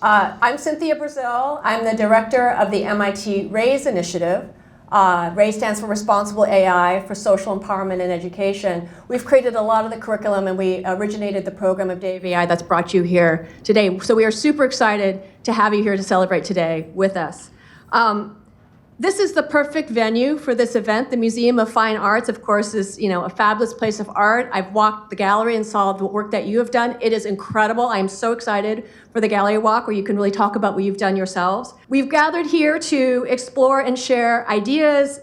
I'm Cynthia Breazeal. I'm the director of the MIT RAISE initiative. RAISE stands for Responsible AI for Social Empowerment and Education. We've created a lot of the curriculum, and we originated the program of Day of AI that's brought you here today. So we are super excited to have you here to celebrate today with us. This is the perfect venue for this event. The Museum of Fine Arts, of course, is a fabulous place of art. I've walked the gallery and saw the work that you have done. It is incredible. I am so excited for the gallery walk where you can really talk about what you've done yourselves. We've gathered here to explore and share ideas,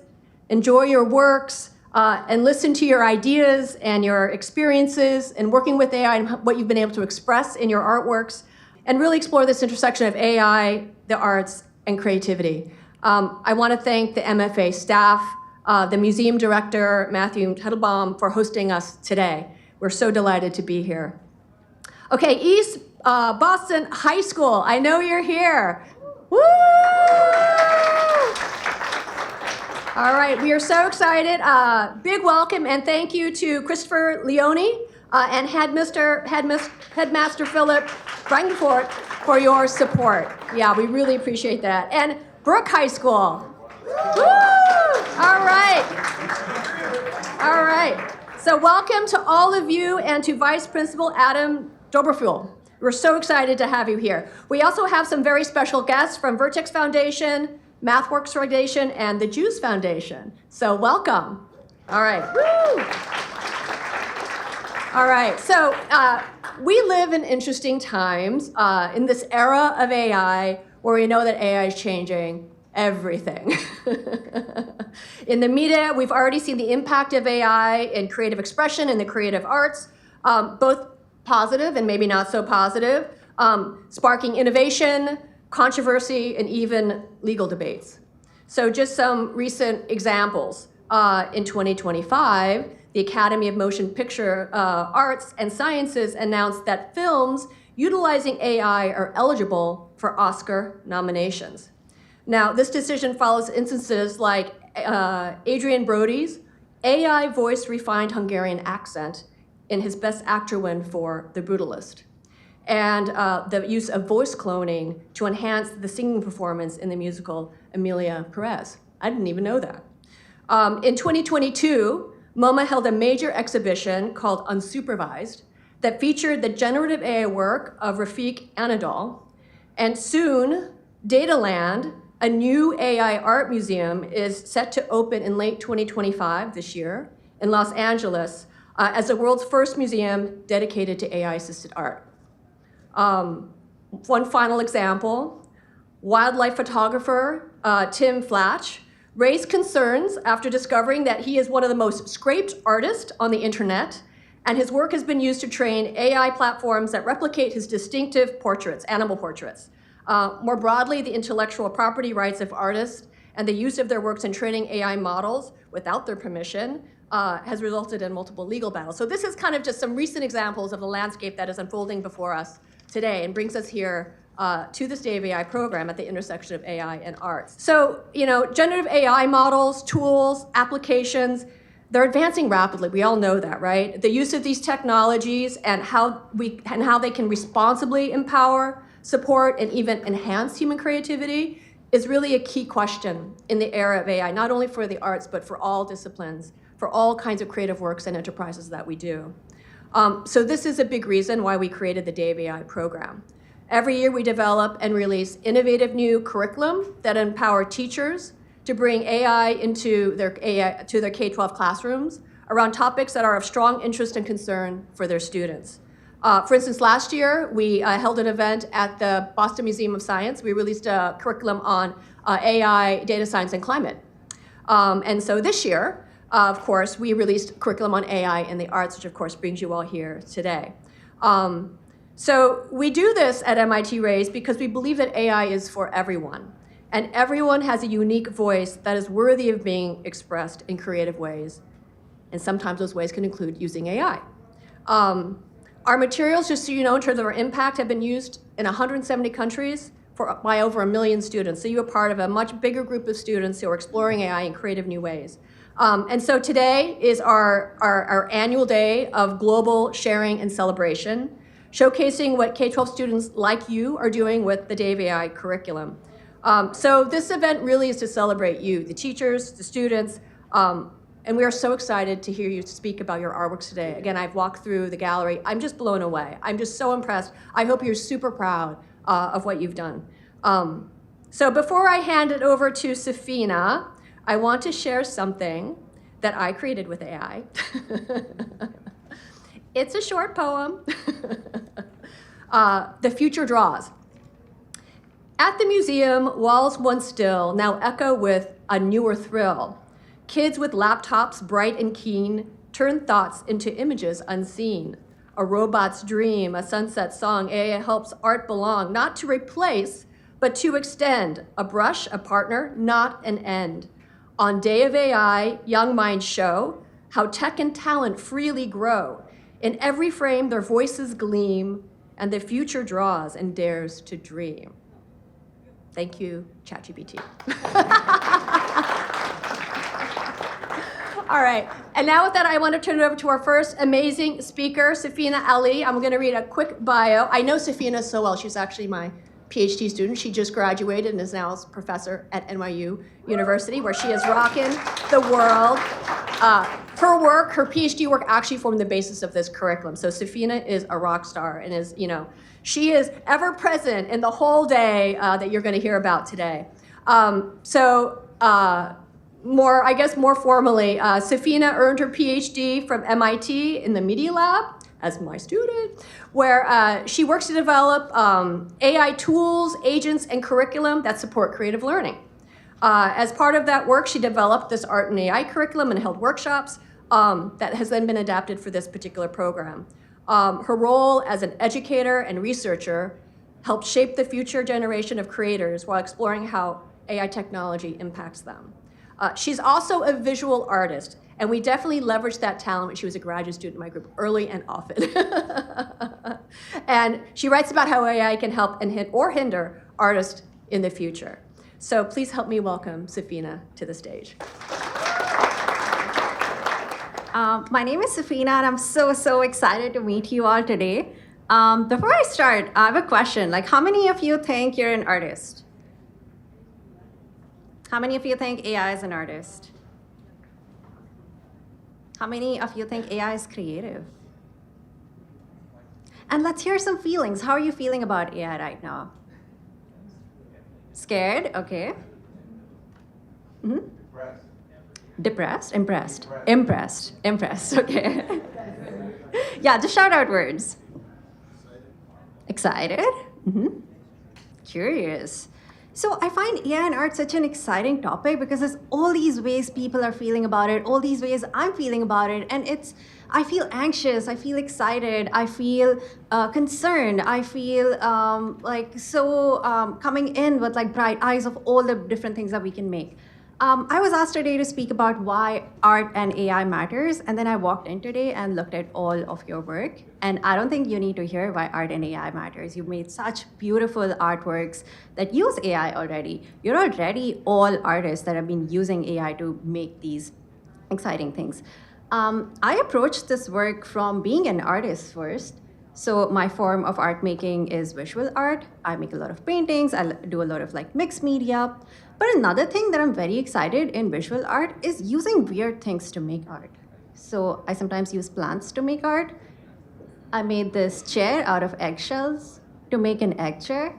enjoy your works, and listen to your ideas and your experiences in working with AI and what you've been able to express in your artworks, and really explore this intersection of AI, the arts, and creativity. I want to thank the MFA staff, the museum director, Matthew Teitelbaum, for hosting us today. We're so delighted to be here. Okay, East Boston High School, I know you're here. Woo! All right, we are so excited. Big welcome and thank you to Christopher Leone and Headmaster Philip Frankfort for your support. Yeah, we really appreciate that. And Brooke High School. Woo! All right. All right. So welcome to all of you and to Vice Principal Adam Doberfuel. We're so excited to have you here. We also have some very special guests from Vertex Foundation, MathWorks Foundation, and the Jews Foundation. So welcome. All right. Woo! All right. So we live in interesting times in this era of AI, where we know that AI is changing everything. In the media, we've already seen the impact of AI in creative expression and the creative arts, both positive and maybe not so positive, sparking innovation, controversy, and even legal debates. So just some recent examples. In 2025, the Academy of Motion Picture Arts and Sciences announced that films utilizing AI are eligible for Oscar nominations. Now, this decision follows instances like Adrian Brody's AI voice refined Hungarian accent in his Best Actor win for The Brutalist, and the use of voice cloning to enhance the singing performance in the musical Emilia Perez. I didn't even know that. In 2022, MoMA held a major exhibition called Unsupervised that featured the generative AI work of Rafiq Anadol. And soon, Dataland, a new AI art museum, is set to open in late 2025 this year in Los Angeles as the world's first museum dedicated to AI-assisted art. One final example, wildlife photographer Tim Flatch raised concerns after discovering that he is one of the most scraped artists on the internet, and his work has been used to train AI platforms that replicate his distinctive portraits, animal portraits. More broadly, the intellectual property rights of artists and the use of their works in training AI models without their permission has resulted in multiple legal battles. So this is kind of just some recent examples of the landscape that is unfolding before us today and brings us here to this Day of AI program at the intersection of AI and arts. So, generative AI models, tools, applications, they're advancing rapidly. We all know that, right? The use of these technologies and how they can responsibly empower, support, and even enhance human creativity is really a key question in the era of AI, not only for the arts, but for all disciplines, for all kinds of creative works and enterprises that we do. So this is a big reason why we created the Day of AI program. Every year we develop and release innovative new curriculum that empower teachers to bring AI into their K-12 classrooms around topics that are of strong interest and concern for their students. For instance, last year we held an event at the Boston Museum of Science. We released a curriculum on AI, data science, and climate. And so this year, of course, we released curriculum on AI in the arts, which of course brings you all here today. So we do this at MIT RAISE because we believe that AI is for everyone. And everyone has a unique voice that is worthy of being expressed in creative ways. And sometimes those ways can include using AI. Our materials, just so you know, in terms of our impact, have been used in 170 countries by over 1 million students. So you are part of a much bigger group of students who are exploring AI in creative new ways. And so today is our annual day of global sharing and celebration. showcasing what K-12 students like you are doing with the Day of AI curriculum. So this event really is to celebrate you, the teachers, the students, and we are so excited to hear you speak about your artworks today. Again, I've walked through the gallery. I'm just blown away. I'm just so impressed. I hope you're super proud of what you've done. So before I hand it over to Safinah, I want to share something that I created with AI. It's a short poem. The Future Draws. At the museum, walls once still now echo with a newer thrill. Kids with laptops bright and keen turn thoughts into images unseen. A robot's dream, a sunset song, AI helps art belong, not to replace, but to extend. A brush, a partner, not an end. On Day of AI, young minds show how tech and talent freely grow. In every frame, their voices gleam, and the future draws and dares to dream. Thank you, ChatGPT. All right, and now with that, I want to turn it over to our first amazing speaker, Safinah Ali. I'm going to read a quick bio. I know Safinah so well. She's actually my PhD student. She just graduated and is now a professor at NYU University, where she is rocking the world. Her work, her PhD work, actually formed the basis of this curriculum. So Safinah is a rock star and is, she is ever present in the whole day that you're going to hear about today. More formally, Safinah earned her PhD from MIT in the Media Lab as my student, where she works to develop AI tools, agents, and curriculum that support creative learning. As part of that work, she developed this art and AI curriculum and held workshops that has then been adapted for this particular program. Her role as an educator and researcher helped shape the future generation of creators while exploring how AI technology impacts them. She's also a visual artist, and we definitely leveraged that talent when she was a graduate student in my group early and often. And she writes about how AI can help and hinder artists in the future. So please help me welcome Safinah to the stage. My name is Safinah, and I'm so excited to meet you all today. Before I start, I have a question. How many of you think you're an artist? How many of you think AI is an artist? How many of you think AI is creative? And let's hear some feelings. How are you feeling about AI right now? Scared? Okay. Depressed? Impressed? Impressed. Okay. Yeah, just shout out words. Excited? Curious. So I find AI and art such an exciting topic because there's all these ways people are feeling about it, all these ways I'm feeling about it, and I feel anxious, I feel excited, I feel concerned, I feel coming in with bright eyes of all the different things that we can make. I was asked today to speak about why art and AI matters, and then I walked in today and looked at all of your work, and I don't think you need to hear why art and AI matters. You've made such beautiful artworks that use AI already. You're already all artists that have been using AI to make these exciting things. I approached this work from being an artist first. So my form of art making is visual art. I make a lot of paintings. I do a lot of mixed media. But another thing that I'm very excited in visual art is using weird things to make art. So I sometimes use plants to make art. I made this chair out of eggshells to make an egg chair.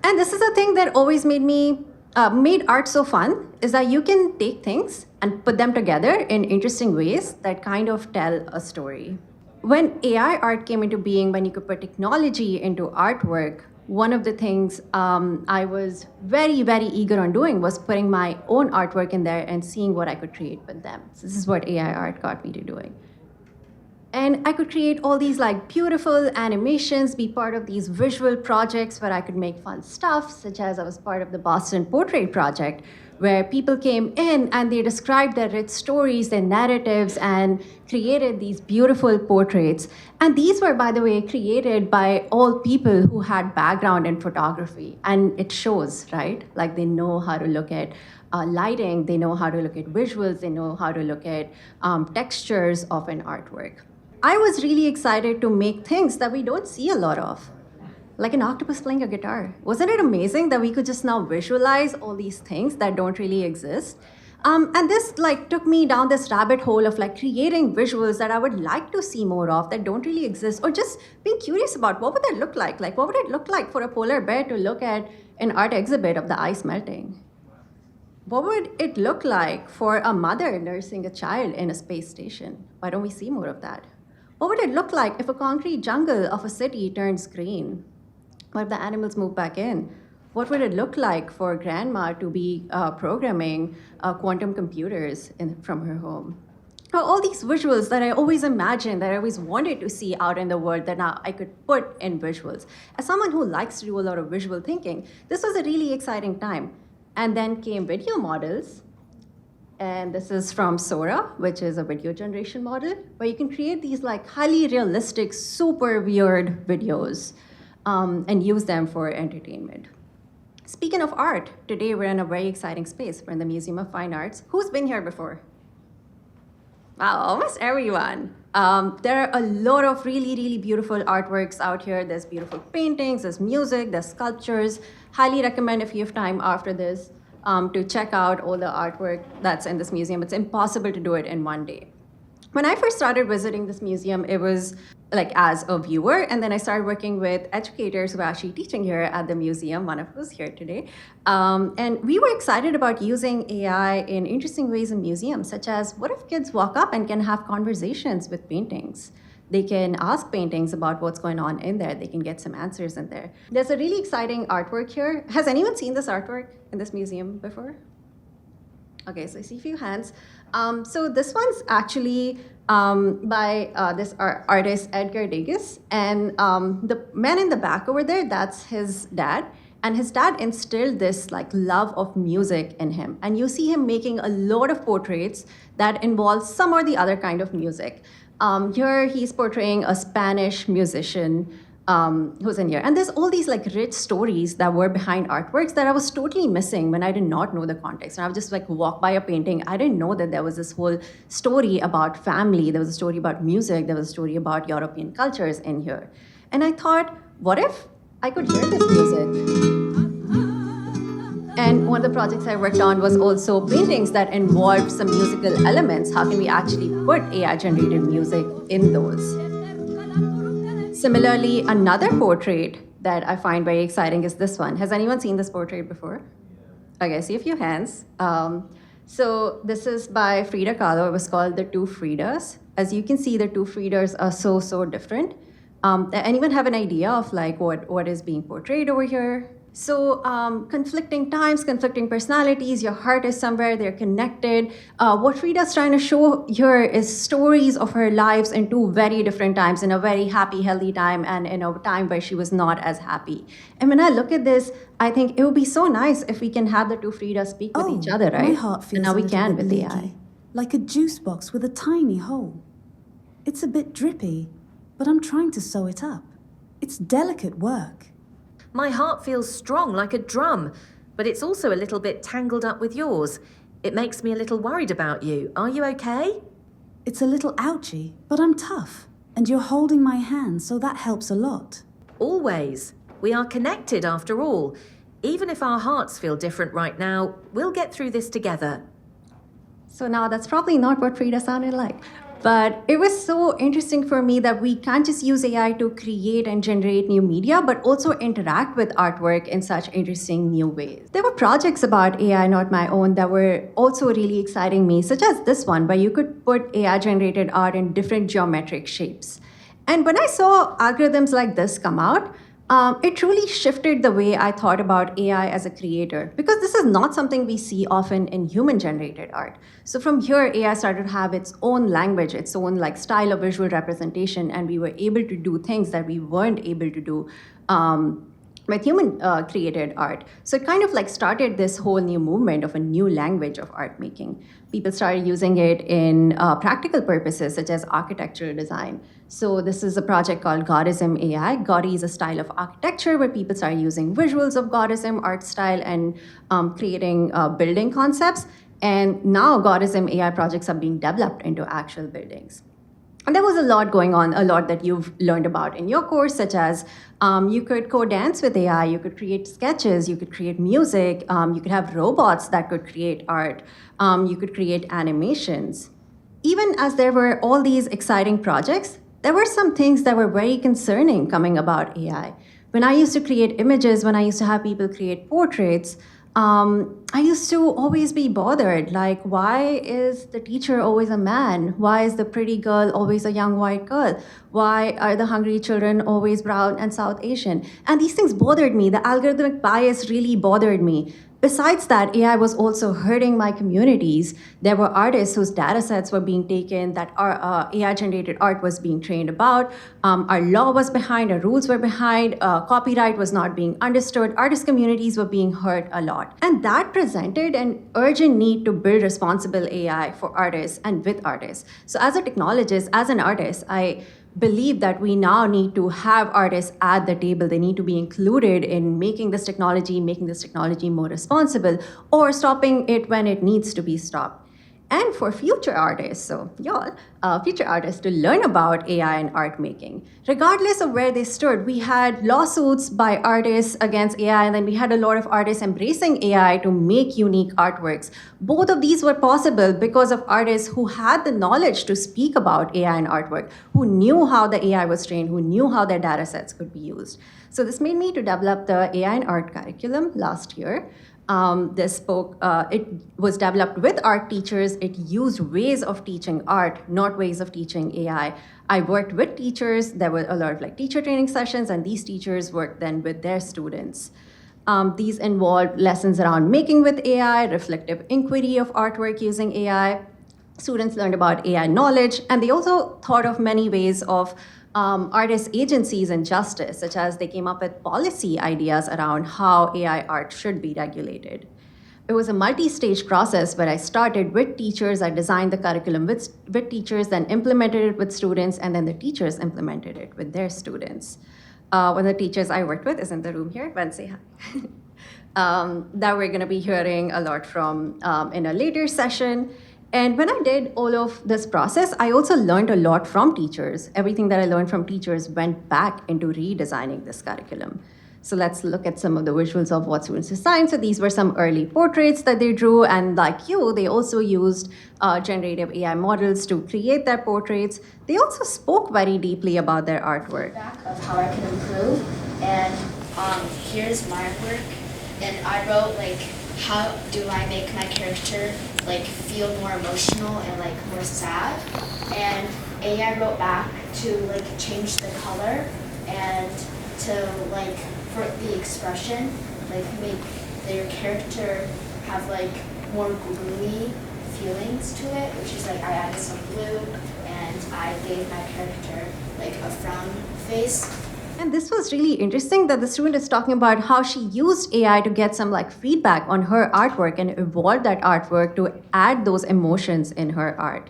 And this is a thing that always made art so fun, is that you can take things and put them together in interesting ways that kind of tell a story. When AI art came into being, when you could put technology into artwork, one of the things I was very eager on doing was putting my own artwork in there and seeing what I could create with them. So this is what AI art got me to doing. And I could create all these beautiful animations, be part of these visual projects where I could make fun stuff, such as I was part of the Boston Portrait Project, where people came in and they described their rich stories, their narratives, and created these beautiful portraits. And these were, by the way, created by all people who had background in photography. And it shows, right? They know how to look at lighting, they know how to look at visuals, they know how to look at textures of an artwork. I was really excited to make things that we don't see a lot of, like an octopus playing a guitar. Wasn't it amazing that we could just now visualize all these things that don't really exist? And this took me down this rabbit hole of creating visuals that I would like to see more of that don't really exist, or just being curious about what would that look like? Like what would it look like for a polar bear to look at an art exhibit of the ice melting? What would it look like for a mother nursing a child in a space station? Why don't we see more of that? What would it look like if a concrete jungle of a city turns green? What if the animals move back in? What would it look like for grandma to be programming quantum computers from her home? All these visuals that I always imagined, that I always wanted to see out in the world, that now I could put in visuals. As someone who likes to do a lot of visual thinking, this was a really exciting time. And then came video models. And this is from Sora, which is a video generation model, where you can create these highly realistic, super weird videos and use them for entertainment. Speaking of art, today we're in a very exciting space. We're in the Museum of Fine Arts. Who's been here before? Wow, almost everyone. There are a lot of really, really beautiful artworks out here. There's beautiful paintings, there's music, there's sculptures. Highly recommend, if you have time after this, to check out all the artwork that's in this museum. It's impossible to do it in one day. When I first started visiting this museum, it was as a viewer, and then I started working with educators who are actually teaching here at the museum, one of who's here today. And we were excited about using AI in interesting ways in museums, such as what if kids walk up and can have conversations with paintings? They can ask paintings about what's going on in there. They can get some answers in there. There's a really exciting artwork here. Has anyone seen this artwork in this museum before? Okay, so I see a few hands. So this one's actually by this artist, Edgar Degas. And the man in the back over there, that's his dad. And his dad instilled this love of music in him. And you see him making a lot of portraits that involve some or the other kind of music. Here he's portraying a Spanish musician who's in here. And there's all these rich stories that were behind artworks that I was totally missing when I did not know the context. And I would just walk by a painting. I didn't know that there was this whole story about family. There was a story about music. There was a story about European cultures in here. And I thought, what if I could hear this music? And one of the projects I worked on was also paintings that involved some musical elements. How can we actually put AI-generated music in those? Similarly, another portrait that I find very exciting is this one. Has anyone seen this portrait before? Okay, I see a few hands. So this is by Frida Kahlo. It was called The Two Fridas. As you can see, the two Fridas are so different. Anyone have an idea of what is being portrayed over here? So conflicting times, conflicting personalities, your heart is somewhere, they're connected. What Frida's trying to show here is stories of her lives in two very different times, in a very happy, healthy time, and in a time where she was not as happy. And when I look at this, I think it would be so nice if we can have the two Fridas speak with each other, right? My heart feels and now a we little can bit with leaky, AI. like a juice box with a tiny hole. It's a bit drippy, but I'm trying to sew it up. It's delicate work. My heart feels strong like a drum, but it's also a little bit tangled up with yours. It makes me a little worried about you. Are you okay? It's a little ouchy, but I'm tough. And you're holding my hand, so that helps a lot. Always. We are connected after all. Even if our hearts feel different right now, we'll get through this together. So now that's probably not what Frida sounded like. But it was so interesting for me that we can't just use AI to create and generate new media, but also interact with artwork in such interesting new ways. There were projects about AI, not my own, that were also really exciting me, such as this one, where you could put AI-generated art in different geometric shapes. And when I saw algorithms like this come out, it truly shifted the way I thought about AI as a creator, because this is not something we see often in human-generated art. So from here, AI started to have its own language, its own style of visual representation, and we were able to do things that we weren't able to do with human-created art. So it kind of started this whole new movement of a new language of art making. People started using it in practical purposes, such as architectural design. So this is a project called Goddism AI. Gaudi is a style of architecture where people started using visuals of Goddism art style and creating building concepts. And now Goddism AI projects are being developed into actual buildings. And there was a lot going on, a lot that you've learned about in your course, such as you could co-dance with AI, you could create sketches, you could create music, you could have robots that could create art, you could create animations. Even as there were all these exciting projects, there were some things that were very concerning coming about AI. When I used to create images, when I used to have people create portraits, I used to always be bothered, like, why is the teacher always a man? Why is the pretty girl always a young white girl? Why are the hungry children always brown and South Asian? And these things bothered me. The algorithmic bias really bothered me. Besides that, AI was also hurting my communities. There were artists whose data sets were being taken, that our AI-generated art was being trained about. Our law was behind, our rules were behind, copyright was not being understood. Artist communities were being hurt a lot. And that presented an urgent need to build responsible AI for artists and with artists. So as a technologist, as an artist, I believe that we now need to have artists at the table. They need to be included in making this technology more responsible, or stopping it when it needs to be stopped. And for future artists, so y'all, future artists to learn about AI and art making. Regardless of where they stood, we had lawsuits by artists against AI, and then we had a lot of artists embracing AI to make unique artworks. Both of these were possible because of artists who had the knowledge to speak about AI and artwork, who knew how the AI was trained, who knew how their data sets could be used. So this made me to develop the AI and art curriculum last year. It was developed with art teachers. It used ways of teaching art, not ways of teaching AI. I worked with teachers. There were a lot of teacher training sessions, and these teachers worked then with their students. These involved lessons around making with AI, reflective inquiry of artwork using AI. Students learned about AI knowledge, and they also thought of many ways of artist agencies and justice, such as they came up with policy ideas around how AI art should be regulated. It was a multi-stage process where I started with teachers, I designed the curriculum with teachers, then implemented it with students, and then the teachers implemented it with their students. One of the teachers I worked with is in the room here. Ben, say hi. That we're gonna be hearing a lot from in a later session. And when I did all of this process, I also learned a lot from teachers. Everything that I learned from teachers went back into redesigning this curriculum. So let's look at some of the visuals of what students designed. So these were some early portraits that they drew, and like you, they also used generative AI models to create their portraits. They also spoke very deeply about their artwork. Of how I can improve, and here's my work, and I wrote how do I make my character feel more emotional and more sad, and AI wrote back to change the color and to for the expression, make their character have more gloomy feelings to it, which is I added some blue and I gave my character a frown face. And this was really interesting that the student is talking about how she used AI to get some feedback on her artwork and evolve that artwork to add those emotions in her art.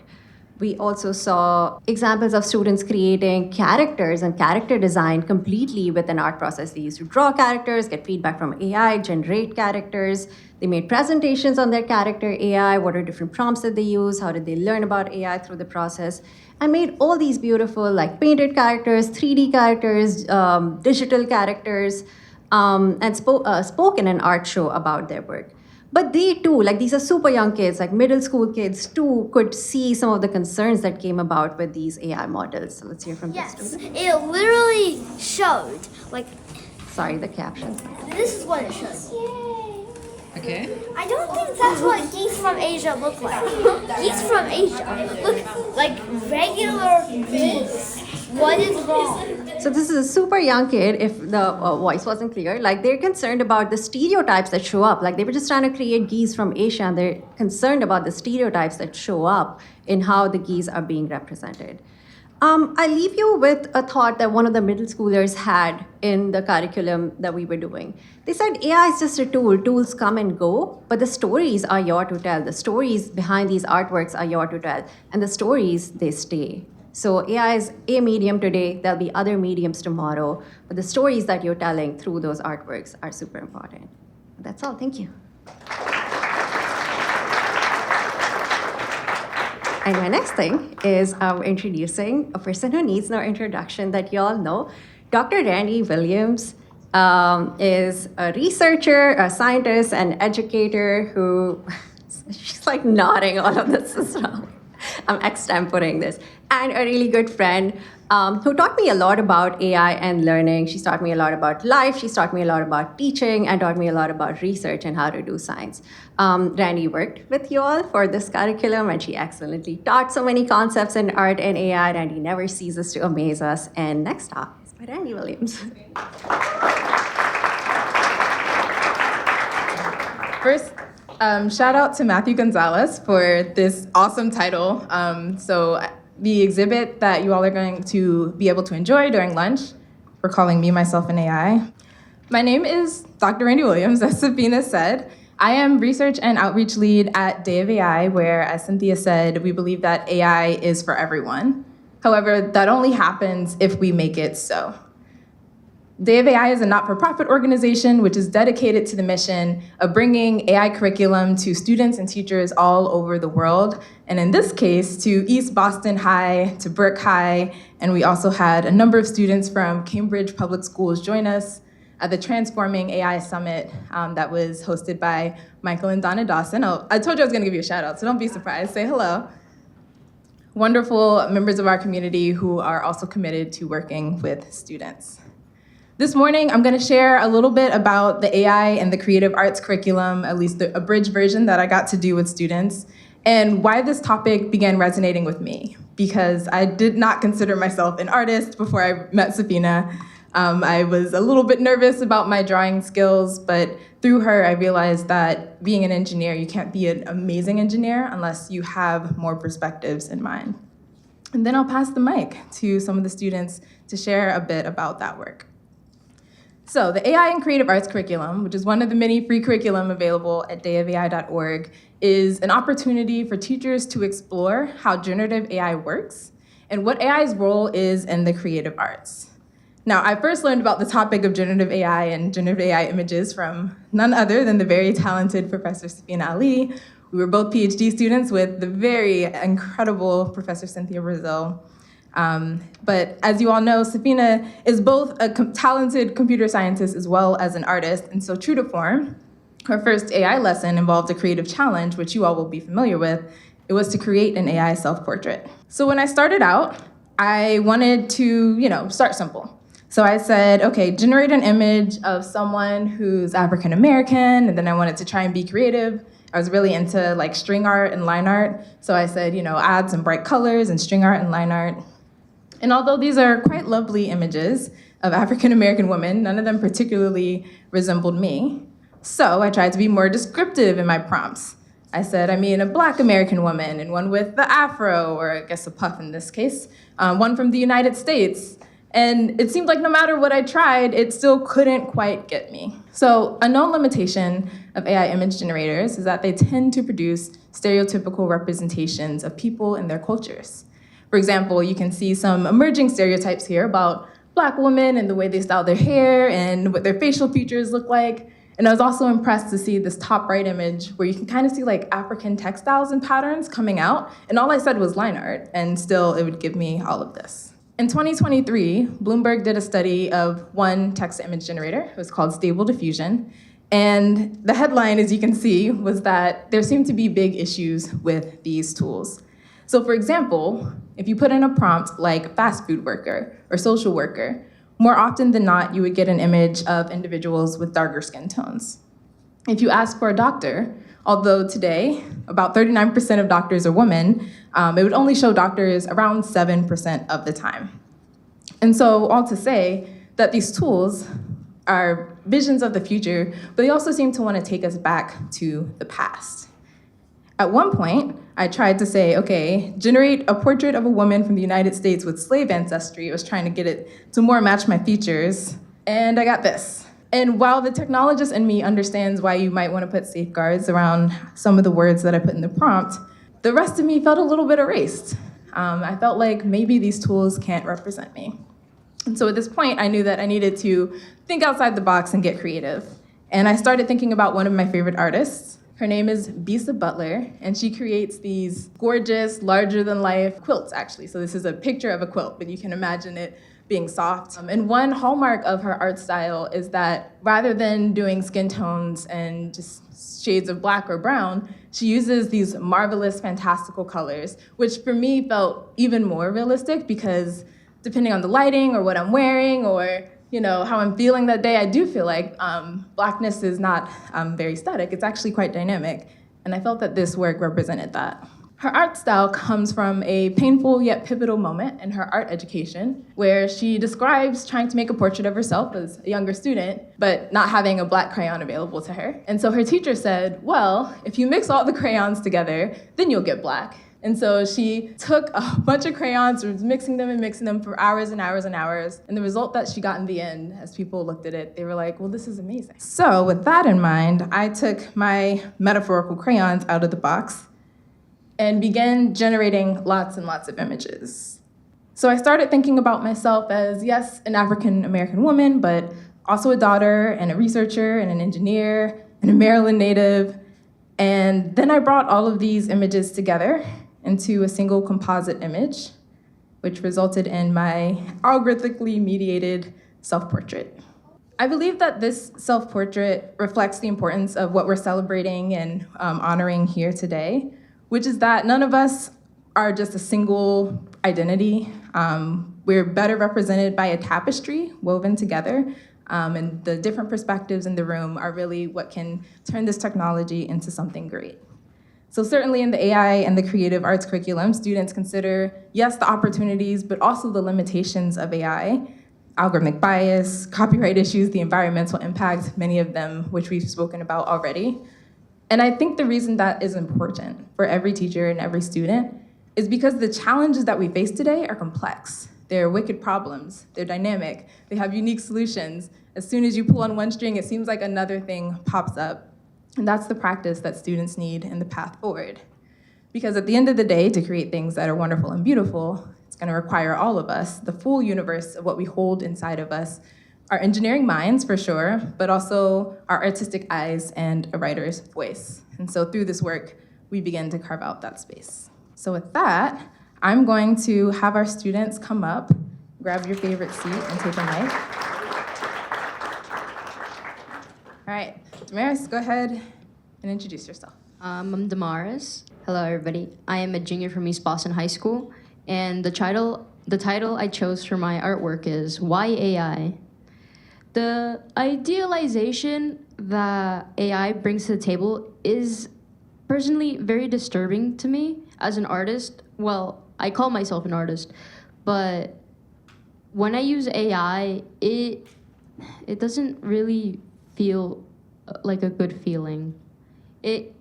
We also saw examples of students creating characters and character design completely with an art process. They used to draw characters, get feedback from AI, generate characters. They made presentations on their character AI, what are different prompts that they use, how did they learn about AI through the process, and made all these beautiful painted characters, 3D characters, digital characters, and spoke in an art show about their work. But they too, these are super young kids, middle school kids too, could see some of the concerns that came about with these AI models. So let's hear from this student. It literally showed, Sorry, the caption. this is what it showed. Okay. I don't think that's what geese from Asia look like. Geese from Asia look like regular geese. What is wrong? So this is a super young kid, if the voice wasn't clear. They're concerned about the stereotypes that show up. They were just trying to create geese from Asia, and they're concerned about the stereotypes that show up in how the geese are being represented. I leave you with a thought that one of the middle schoolers had in the curriculum that we were doing. They said AI is just a tool. Tools come and go, but the stories are yours to tell. The stories behind these artworks are yours to tell, and the stories, they stay. So AI is a medium today. There'll be other mediums tomorrow, but the stories that you're telling through those artworks are super important. That's all. Thank you. And my next thing is introducing a person who needs no introduction that you all know. Dr. Randi Williams is a researcher, a scientist, an educator who, she's like nodding all of this stuff. I'm extemporating this. And a really good friend who taught me a lot about AI and learning. She's taught me a lot about life. She's taught me a lot about teaching and taught me a lot about research and how to do science. Randi worked with you all for this curriculum, and she excellently taught so many concepts in art and AI. Randi never ceases to amaze us. And next up is by Randi Williams. First, shout out to Matthew Gonzalez for this awesome title. So the exhibit that you all are going to be able to enjoy during lunch, we're calling Me, Myself, and AI. My name is Dr. Randi Williams, as Safinah said. I am Research and Outreach Lead at Day of AI, where, as Cynthia said, we believe that AI is for everyone. However, that only happens if we make it so. Day of AI is a not-for-profit organization which is dedicated to the mission of bringing AI curriculum to students and teachers all over the world, and in this case, to East Boston High, to Burke High, and we also had a number of students from Cambridge Public Schools join us at the Transforming AI Summit that was hosted by Michael and Donna Dawson. Oh, I told you I was gonna give you a shout out, so don't be surprised, say hello. Wonderful members of our community who are also committed to working with students. This morning, I'm going to share a little bit about the AI and the creative arts curriculum, at least the abridged version that I got to do with students, and why this topic began resonating with me, because I did not consider myself an artist before I met Safinah. I was a little bit nervous about my drawing skills, but through her, I realized that being an engineer, you can't be an amazing engineer unless you have more perspectives in mind. And then I'll pass the mic to some of the students to share a bit about that work. So the AI and Creative Arts curriculum, which is one of the many free curriculum available at dayofai.org, is an opportunity for teachers to explore how generative AI works and what AI's role is in the creative arts. Now, I first learned about the topic of generative AI and generative AI images from none other than the very talented Professor Safinah Ali. We were both PhD students with the very incredible Professor Cynthia Breazeal. But as you all know, Safinah is both a talented computer scientist as well as an artist, and so true to form, her first AI lesson involved a creative challenge, which you all will be familiar with. It was to create an AI self-portrait. So when I started out, I wanted to, start simple. So I said, okay, generate an image of someone who's African American, and then I wanted to try and be creative. I was really into like string art and line art, so I said, add some bright colors and string art and line art. And although these are quite lovely images of African American women, none of them particularly resembled me. So I tried to be more descriptive in my prompts. I said, a Black American woman, and one with the afro, or I guess a puff in this case, one from the United States. And it seemed like no matter what I tried, it still couldn't quite get me. So a known limitation of AI image generators is that they tend to produce stereotypical representations of people and their cultures. For example, you can see some emerging stereotypes here about Black women and the way they style their hair and what their facial features look like. And I was also impressed to see this top right image where you can kind of see like African textiles and patterns coming out. And all I said was line art, and still it would give me all of this. In 2023, Bloomberg did a study of one text-to-image generator. It was called Stable Diffusion. And the headline, as you can see, was that there seemed to be big issues with these tools. So for example, if you put in a prompt like fast food worker or social worker, more often than not, you would get an image of individuals with darker skin tones. If you ask for a doctor, although today about 39% of doctors are women, it would only show doctors around 7% of the time. And so all to say that these tools are visions of the future, but they also seem to want to take us back to the past. At one point, I tried to say, okay, generate a portrait of a woman from the United States with slave ancestry. I was trying to get it to more match my features, and I got this. And while the technologist in me understands why you might want to put safeguards around some of the words that I put in the prompt, the rest of me felt a little bit erased. I felt like maybe these tools can't represent me. And so at this point, I knew that I needed to think outside the box and get creative. And I started thinking about one of my favorite artists. Her name is Bisa Butler, and she creates these gorgeous, larger-than-life quilts, actually. So this is a picture of a quilt, but you can imagine it being soft. And one hallmark of her art style is that rather than doing skin tones and just shades of black or brown, she uses these marvelous, fantastical colors, which for me felt even more realistic because depending on the lighting or what I'm wearing or how I'm feeling that day, I do feel like blackness is not very static. It's actually quite dynamic. And I felt that this work represented that. Her art style comes from a painful yet pivotal moment in her art education, where she describes trying to make a portrait of herself as a younger student, but not having a black crayon available to her. And so her teacher said, well, if you mix all the crayons together, then you'll get black. And so she took a bunch of crayons, was mixing them for hours and hours and hours. And the result that she got in the end, as people looked at it, they were like, well, this is amazing. So with that in mind, I took my metaphorical crayons out of the box and began generating lots and lots of images. So I started thinking about myself as, yes, an African-American woman, but also a daughter and a researcher and an engineer and a Maryland native. And then I brought all of these images together into a single composite image, which resulted in my algorithmically mediated self-portrait. I believe that this self-portrait reflects the importance of what we're celebrating and honoring here today, which is that none of us are just a single identity. We're better represented by a tapestry woven together, and the different perspectives in the room are really what can turn this technology into something great. So certainly in the AI and the creative arts curriculum, students consider, yes, the opportunities, but also the limitations of AI, algorithmic bias, copyright issues, the environmental impact, many of them which we've spoken about already. And I think the reason that is important for every teacher and every student is because the challenges that we face today are complex. They're wicked problems, they're dynamic, they have unique solutions. As soon as you pull on one string, it seems like another thing pops up. And that's the practice that students need in the path forward. Because at the end of the day, to create things that are wonderful and beautiful, it's gonna require all of us, the full universe of what we hold inside of us, our engineering minds for sure, but also our artistic eyes and a writer's voice. And so through this work, we begin to carve out that space. So with that, I'm going to have our students come up, grab your favorite seat and take a mic. All right, Damaris, go ahead and introduce yourself. I'm Damaris. Hello, everybody. I am a junior from East Boston High School, and the title I chose for my artwork is Why AI? The idealization that AI brings to the table is personally very disturbing to me as an artist. Well, I call myself an artist, but when I use AI, it doesn't really feel like a good feeling. It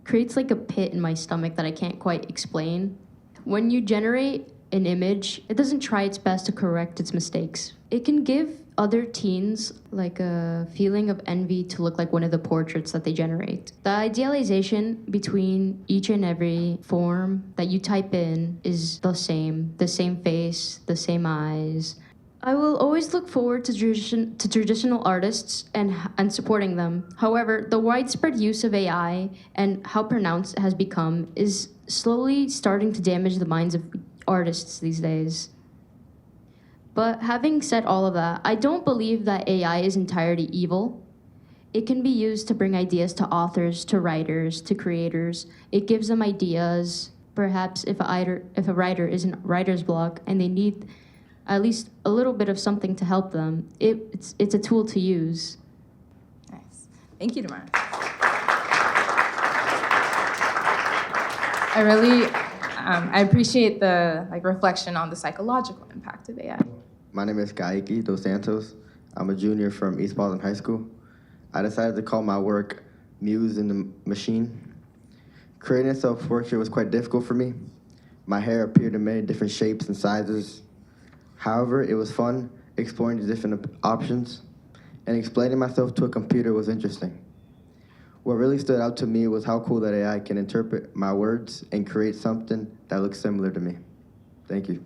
creates like a pit in my stomach that I can't quite explain. When you generate an image, it doesn't try its best to correct its mistakes. It can give other teens like a feeling of envy to look like one of the portraits that they generate. The idealization between each and every form that you type in is the same face, the same eyes. I will always look forward to traditional artists and supporting them. However, the widespread use of AI and how pronounced it has become is slowly starting to damage the minds of artists these days. But having said all of that, I don't believe that AI is entirely evil. It can be used to bring ideas to authors, to writers, to creators. It gives them ideas. Perhaps if a writer is in writer's block and they need at least a little bit of something to help them, it's a tool to use. Nice. Thank you, Damar. I appreciate the reflection on the psychological impact of AI. My name is Kaiki Dos Santos. I'm a junior from East Boston High School. I decided to call my work Muse in the Machine. Creating a self-portrait was quite difficult for me. My hair appeared in many different shapes and sizes. However, it was fun exploring the different options, and explaining myself to a computer was interesting. What really stood out to me was how cool that AI can interpret my words and create something that looks similar to me. Thank you.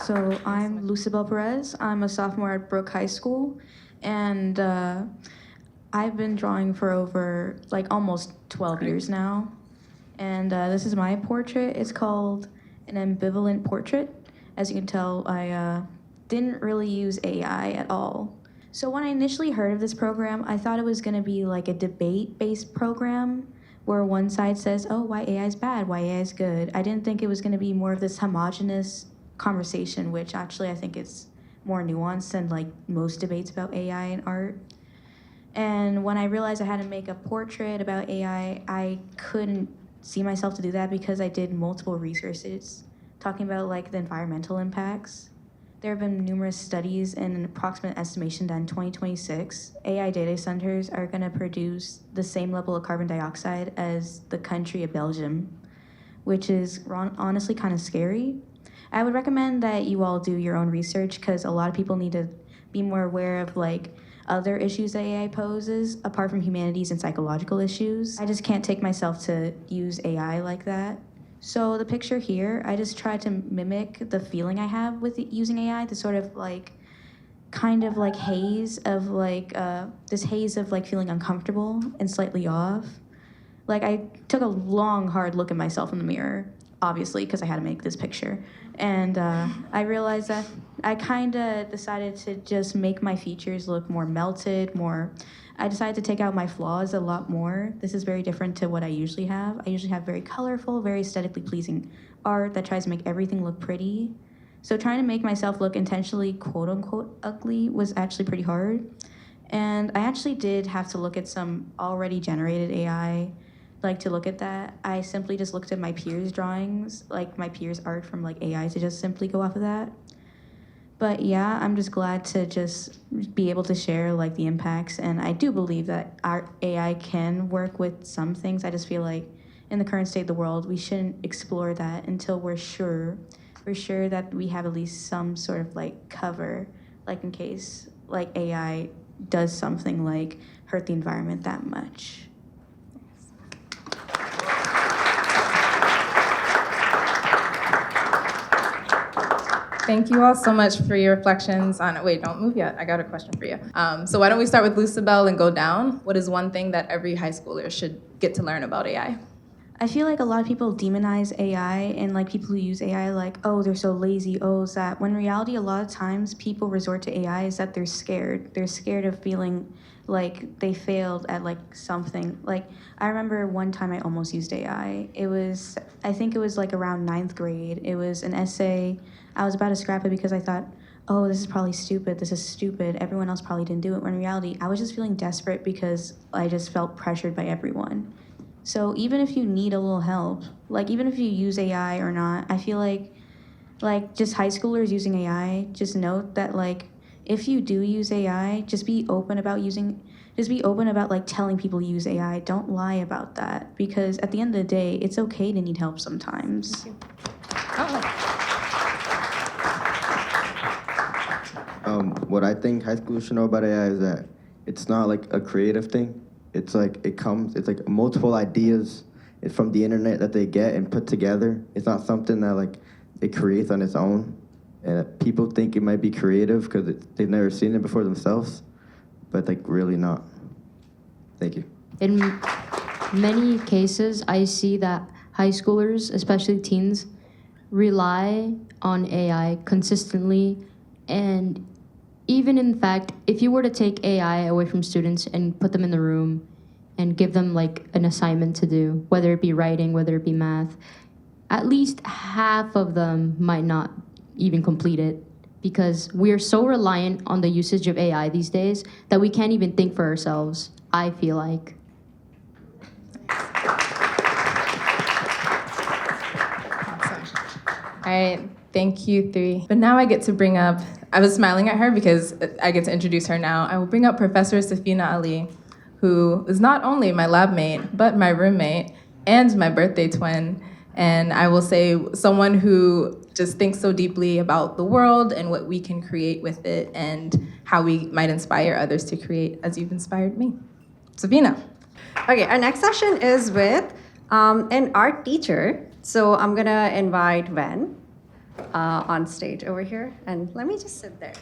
So I'm Lucibel Perez. I'm a sophomore at Brooke High School, And I've been drawing for over almost 12 years now. And this is my portrait. It's called an ambivalent portrait. As you can tell, I didn't really use AI at all. So when I initially heard of this program, I thought it was going to be like a debate-based program where one side says, oh, why AI is bad, why AI is good. I didn't think it was going to be more of this homogenous conversation, which actually I think it's more nuanced than most debates about AI and art. And when I realized I had to make a portrait about AI, I couldn't see myself to do that because I did multiple researches talking about the environmental impacts. There have been numerous studies and an approximate estimation that in 2026, AI data centers are going to produce the same level of carbon dioxide as the country of Belgium, which is honestly kind of scary. I would recommend that you all do your own research because a lot of people need to be more aware of other issues that AI poses apart from humanities and psychological issues. I just can't take myself to use AI like that. So the picture here, I just tried to mimic the feeling I have with using AI, the sort of haze of this haze of feeling uncomfortable and slightly off. I took a long, hard look at myself in the mirror, obviously, because I had to make this picture. And I realized that I kind of decided to just make my features look more melted, I decided to take out my flaws a lot more. This is very different to what I usually have. I usually have very colorful, very aesthetically pleasing art that tries to make everything look pretty. So trying to make myself look intentionally quote-unquote ugly was actually pretty hard. And I actually did have to look at some already generated AI, to look at that. I simply just looked at my peers' drawings, my peers' art from AI to just simply go off of that. But yeah, I'm just glad to just be able to share the impacts, and I do believe that our AI can work with some things. I just feel in the current state of the world, we shouldn't explore that until we're sure that we have at least some sort of cover, in case AI does something hurt the environment that much. Thank you all so much for your reflections on it. Wait, don't move yet. I got a question for you. So why don't we start with Lucibel and go down? What is one thing that every high schooler should get to learn about AI? I feel a lot of people demonize AI and people who use AI oh, they're so lazy, oh, is that. When in reality, a lot of times people resort to AI is that they're scared. They're scared of feeling they failed at something. I remember one time I almost used AI. I think it was around 9th grade. It was an essay. I was about to scrap it because I thought, oh, this is probably stupid. This is stupid. Everyone else probably didn't do it. When in reality, I was just feeling desperate because I just felt pressured by everyone. So even if you need a little help, even if you use AI or not, I feel just high schoolers using AI, just note that if you do use AI, just be open about telling people use AI. Don't lie about that because at the end of the day, it's okay to need help sometimes. What I think high schoolers should know about AI is that it's not a creative thing. It's it's multiple ideas from the internet that they get and put together. It's not something that it creates on its own. And people think it might be creative because they've never seen it before themselves, but really not. Thank you. In many cases, I see that high schoolers, especially teens, rely on AI consistently. And even in fact, if you were to take AI away from students and put them in the room and give them an assignment to do, whether it be writing, whether it be math, at least half of them might not even complete it because we are so reliant on the usage of AI these days that we can't even think for ourselves, I feel like. All right, thank you three. But now I get to bring up, I was smiling at her because I get to introduce her now. I will bring up Professor Safinah Ali, who is not only my lab mate, but my roommate and my birthday twin. And I will say someone who just thinks so deeply about the world and what we can create with it and how we might inspire others to create as you've inspired me. Safinah. Okay, our next session is with an art teacher. So I'm gonna invite Ven on stage over here. And let me just sit there.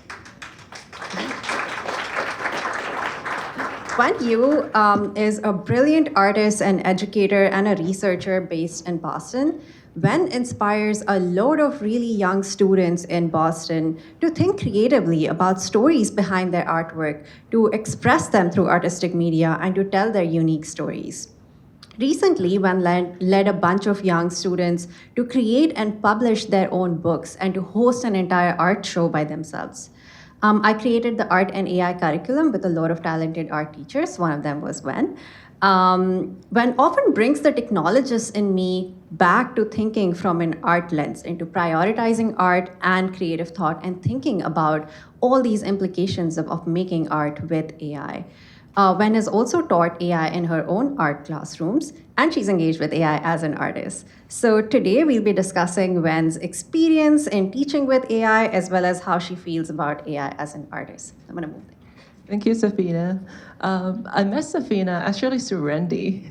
Wen Yu is a brilliant artist and educator and a researcher based in Boston. Wen inspires a load of really young students in Boston to think creatively about stories behind their artwork, to express them through artistic media, and to tell their unique stories. Recently, Wen led a bunch of young students to create and publish their own books and to host an entire art show by themselves. I created the art and AI curriculum with a lot of talented art teachers. One of them was Wen. Wen often brings the technologist in me back to thinking from an art lens, into prioritizing art and creative thought and thinking about all these implications of making art with AI. Wen has also taught AI in her own art classrooms, and she's engaged with AI as an artist. So today we'll be discussing Wen's experience in teaching with AI, as well as how she feels about AI as an artist. I'm gonna move there. Thank you, Safinah. I met Safinah actually through Randi,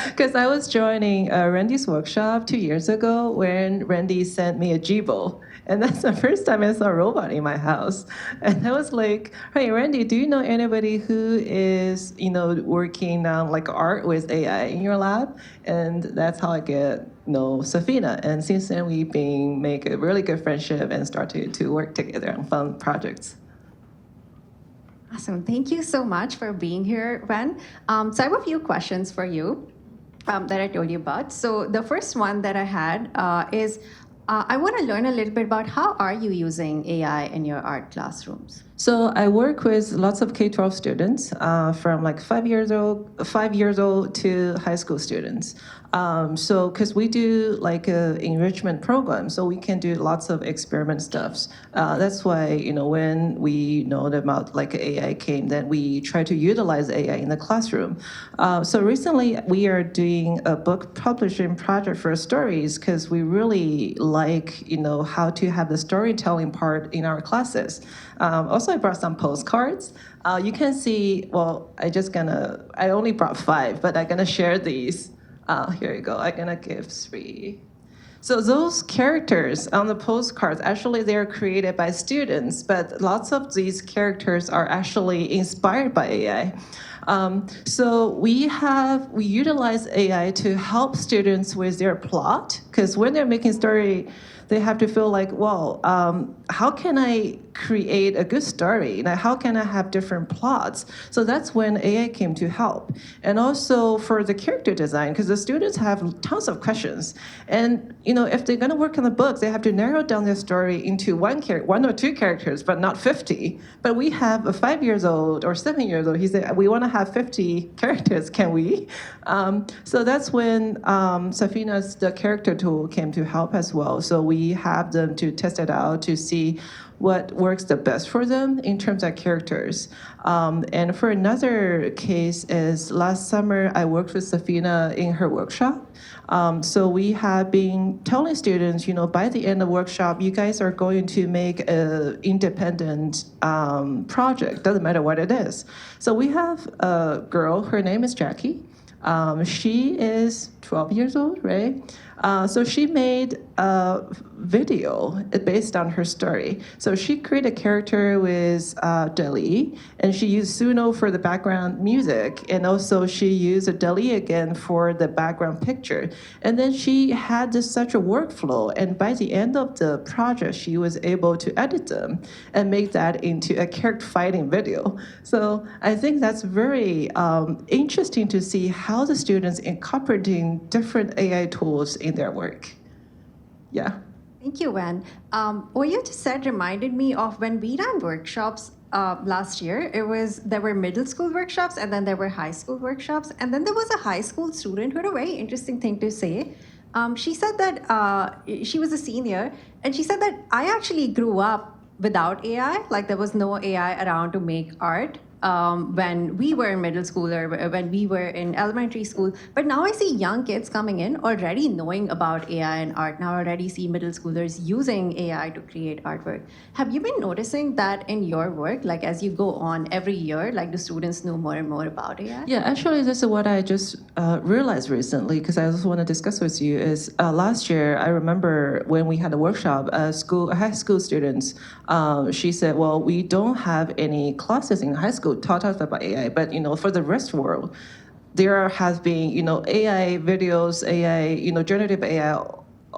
because I was joining Randi's workshop 2 years ago when Randi sent me a Jibo. And that's the first time I saw a robot in my house. And I was like, hey, Randi, do you know anybody who is, working on like art with AI in your lab? And that's how I get Safinah. And since then, we've been make a really good friendship and started to work together on fun projects. Awesome. Thank you so much for being here, Wen. So I have a few questions for you that I told you about. So the first one that I had is, I want to learn a little bit about how are you using AI in your art classrooms? So I work with lots of K-12 students from like 5 years old to high school students. So because we do like a enrichment program, so we can do lots of experiment stuffs. That's why when we know about like AI came, then we try to utilize AI in the classroom. So recently we are doing a book publishing project for stories because we really like how to have the storytelling part in our classes. Also, I brought some postcards. You can see, I only brought 5, but I'm gonna share these. Here you go, I'm gonna give 3. So those characters on the postcards, actually they're created by students, but lots of these characters are actually inspired by AI. So we utilize AI to help students with their plot, because when they're making story, they have to feel like, how can I create a good story? How can I have different plots? So that's when AI came to help. And also for the character design, because the students have tons of questions. And if they're gonna work on the book, they have to narrow down their story into one or 2 characters, but not 50. But we have a 5 years old or 7 years old. He said, we wanna have 50 characters, can we? So that's when Safinah's the character tool came to help as well. So we have them to test it out to see what works the best for them in terms of characters. And for another case is last summer, I worked with Safinah in her workshop. So we have been telling students, by the end of the workshop, you guys are going to make an independent project, doesn't matter what it is. So we have a girl, her name is Jackie. She is 12 years old, right? So she made a video based on her story. So she created a character with Dali, and she used Suno for the background music, and also she used a Dali again for the background picture. And then she had such a workflow, and by the end of the project, she was able to edit them and make that into a character fighting video. So I think that's very interesting to see how the students incorporating different AI tools in their work. Yeah. Thank you, Wen. What you just said reminded me of when we ran workshops last year. There were middle school workshops, and then there were high school workshops, and then there was a high school student who had a very interesting thing to say. She said that she was a senior, and she said that I actually grew up without AI, like there was no AI around to make art. When we were in middle school or when we were in elementary school. But now I see young kids coming in already knowing about AI and art. Now I already see middle schoolers using AI to create artwork. Have you been noticing that in your work, like as you go on every year, like the students know more and more about AI? Yeah, actually, this is what I just realized recently, because I also want to discuss with you, is last year, I remember when we had a workshop, high school students, she said, well, we don't have any classes in high school school taught us about AI, but for the rest of the world, there has been AI videos, AI, generative AI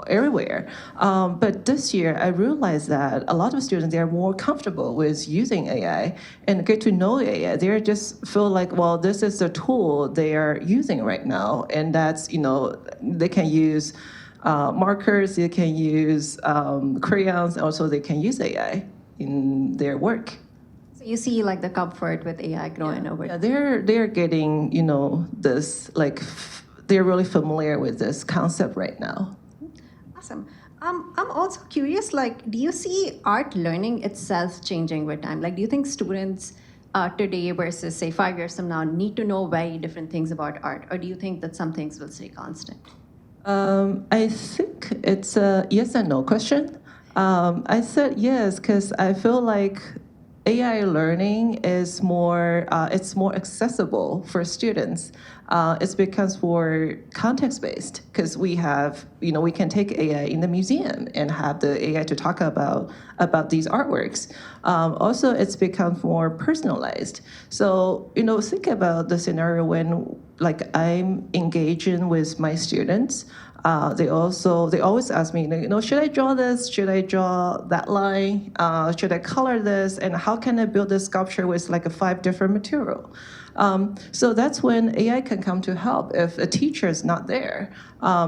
everywhere. But this year, I realized that a lot of students, they are more comfortable with using AI and get to know AI. They just feel like, well, this is the tool they are using right now. And that's, they can use markers, they can use crayons, also they can use AI in their work. So you see like the comfort with AI growing over. Yeah, they're getting, this, like, they're really familiar with this concept right now. Awesome. I'm also curious, like, do you see art learning itself changing with time? Like, do you think students today versus, say, 5 years from now need to know very different things about art? Or do you think that some things will stay constant? I think it's a yes and no question. I said yes because I feel like AI learning is it's more accessible for students. It's because we're context-based because we have, we can take AI in the museum and have the AI to talk about these artworks. Also, it's become more personalized. So, think about the scenario when, like, I'm engaging with my students. They always ask me, should I draw this? Should I draw that line? Should I color this? And how can I build this sculpture with like 5 different material? So that's when AI can come to help if a teacher is not there.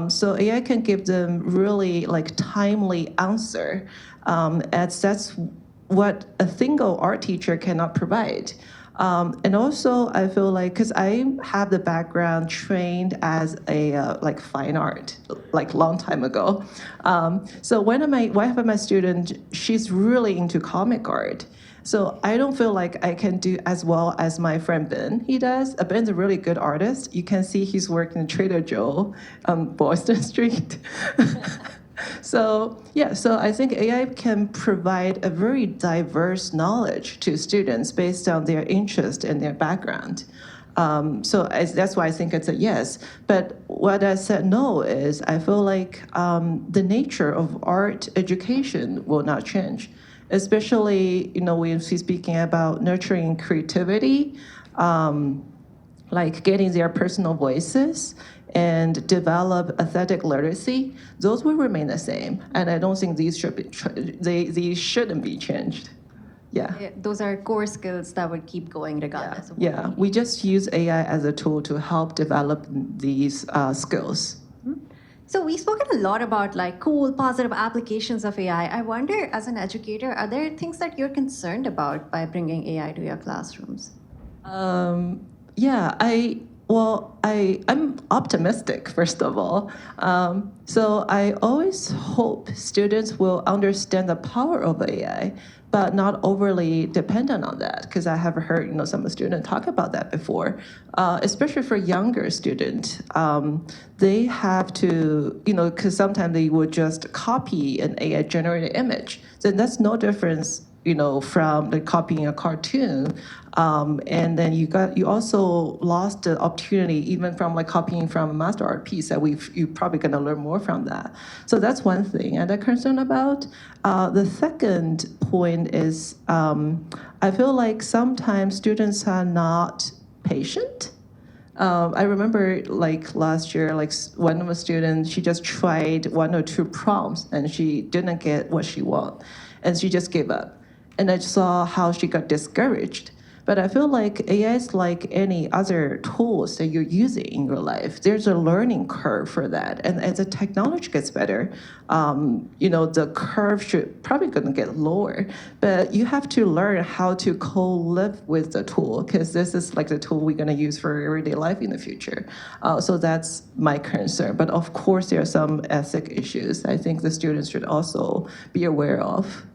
So AI can give them really like timely answer. That's what a single art teacher cannot provide. And also, I feel like, because I have the background trained as a like fine art, like long time ago. So one of my students, she's really into comic art. So I don't feel like I can do as well as my friend Ben. He does. Ben's a really good artist. You can see he's working in Trader Joe on Boston Street. So I think AI can provide a very diverse knowledge to students based on their interest and their background. That's why I think it's a yes. But what I said no is I feel like the nature of art education will not change, especially when we're speaking about nurturing creativity, like getting their personal voices and develop aesthetic literacy. Those will remain the same, and I don't think these shouldn't be changed. Yeah. Those are core skills that would keep going regardless. Yeah, we just use AI as a tool to help develop these skills. So we've spoken a lot about like cool, positive applications of AI. I wonder, as an educator, are there things that you're concerned about by bringing AI to your classrooms? I'm optimistic, first of all. So I always hope students will understand the power of AI, but not overly dependent on that, because I have heard some students talk about that before, especially for younger students. They have to, because sometimes they would just copy an AI-generated image. Then that's no difference from like copying a cartoon, and then you also lost the opportunity even from like copying from a master art piece that you're probably going to learn more from that. So that's one thing I'm concerned about. The second point is I feel like sometimes students are not patient. I remember like last year, like one of the students, she just tried 1 or 2 prompts and she didn't get what she wanted, and she just gave up. And I saw how she got discouraged. But I feel like AI is like any other tools that you're using in your life. There's a learning curve for that. And as the technology gets better, the curve should probably gonna get lower. But you have to learn how to co-live with the tool, because this is like the tool we're gonna use for everyday life in the future. So that's my concern. But of course, there are some ethic issues I think the students should also be aware of.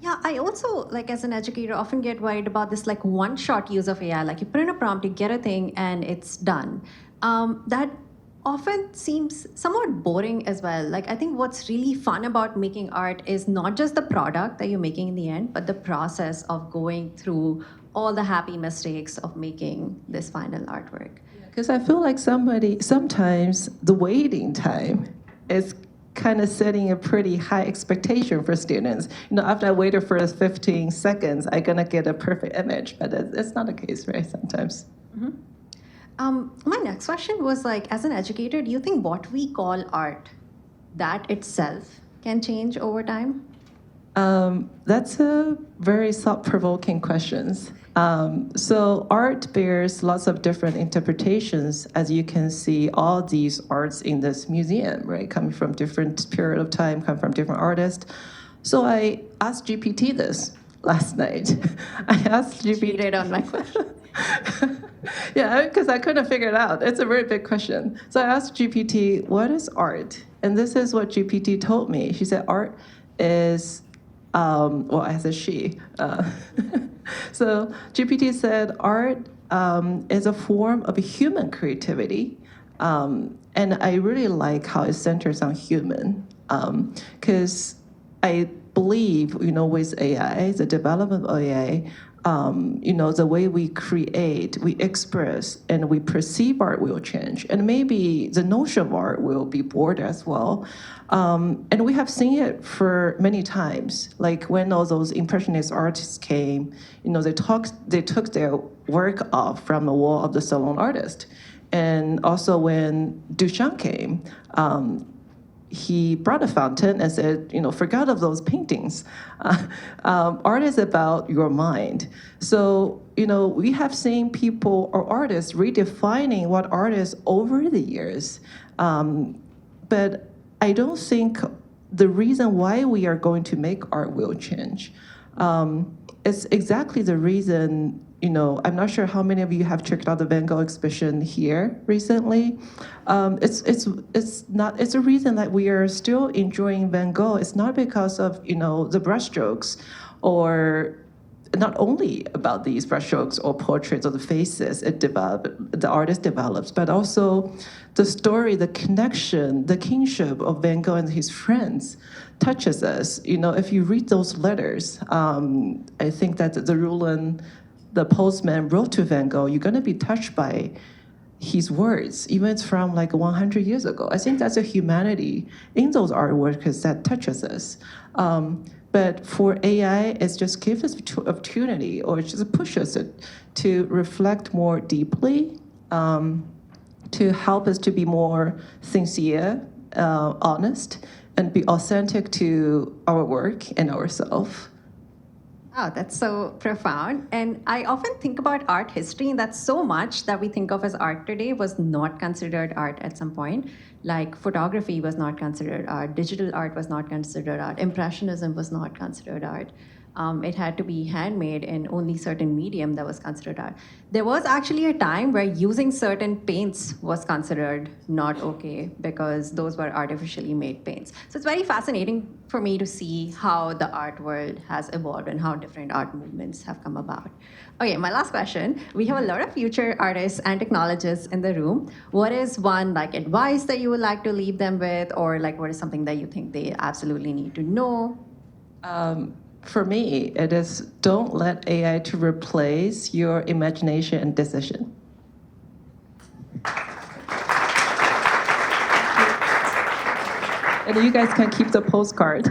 Yeah, I also, like as an educator, often get worried about this like one-shot use of AI. Like you put in a prompt, you get a thing, and it's done. That often seems somewhat boring as well. Like I think what's really fun about making art is not just the product that you're making in the end, but the process of going through all the happy mistakes of making this final artwork. Because I feel like sometimes the waiting time is kind of setting a pretty high expectation for students. After I waited for 15 seconds, I'm gonna get a perfect image, but it's not the case, right? Sometimes. My next question was like, as an educator, do you think what we call art, that itself, can change over time? That's a very thought-provoking question. So art bears lots of different interpretations. As you can see, all these arts in this museum, right, coming from different period of time, come from different artists. So I asked GPT this last night. I asked GPT. Cheated on my question. Yeah, because I couldn't figure it out. It's a very big question. So I asked GPT, what is art? And this is what GPT told me. She said, art is, well, I said she. So GPT said, art is a form of human creativity. And I really like how it centers on human. Because I believe, with AI, the development of AI, the way we create, we express, and we perceive art will change. And maybe the notion of art will be bored as well. And we have seen it for many times. Like when all those Impressionist artists came, they took their work off from the wall of the salon artist. And also when Duchamp came, he brought a fountain and said, forget of those paintings. Art is about your mind. So, we have seen people or artists redefining what art is over the years. But I don't think the reason why we are going to make art will change. It's exactly the reason, I'm not sure how many of you have checked out the Van Gogh exhibition here recently. It's a reason that we are still enjoying Van Gogh. It's not because of, the brushstrokes, or not only about these brushstrokes or portraits of the faces the artist develops, but also the story, the connection, the kinship of Van Gogh and his friends touches us. If you read those letters, I think that the postman wrote to Van Gogh, you're going to be touched by his words, even it's from like 100 years ago. I think that's a humanity in those artworks that touches us. But for AI, it just gives us opportunity, or it just pushes us to reflect more deeply, to help us to be more sincere, honest, and be authentic to our work and ourselves. Oh, that's so profound. And I often think about art history, and that's so much that we think of as art today was not considered art at some point. Like photography was not considered art, digital art was not considered art, Impressionism was not considered art. It had to be handmade in only certain medium that was considered art. There was actually a time where using certain paints was considered not okay because those were artificially made paints. So it's very fascinating for me to see how the art world has evolved and how different art movements have come about. Okay, my last question. We have a lot of future artists and technologists in the room. What is one advice that you would like to leave them with, or what is something that you think they absolutely need to know? For me, it is don't let AI to replace your imagination and decision. And you guys can keep the postcard.